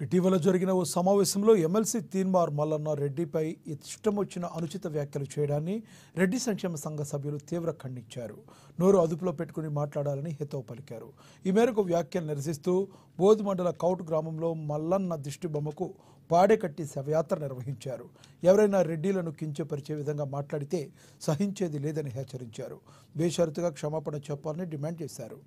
ఇటీవల జరిగిన ఓ సమావేశంలో ఎమ్మెల్సీ తీన్మార్ మల్లన్న రెడ్డిపై ఇష్టం వచ్చిన అనుచిత వ్యాఖ్యలు చేయడాన్ని రెడ్డి సంక్షేమ సంఘ సభ్యులు తీవ్ర ఖండించారు. నోరు అదుపులో పెట్టుకుని మాట్లాడాలని హితవు పలికారు. ఈ మేరకు వ్యాఖ్యలు నిరసిస్తూ బోధ్ మండల కౌట్ గ్రామంలో మల్లన్న దిష్టి బొమ్మకు పాడెకట్టి శవయాత్ర నిర్వహించారు. ఎవరైనా రెడ్డిలను కించపరిచే విధంగా మాట్లాడితే సహించేది లేదని హెచ్చరించారు. బేషరతుగా క్షమాపణ చెప్పాలని డిమాండ్ చేశారు.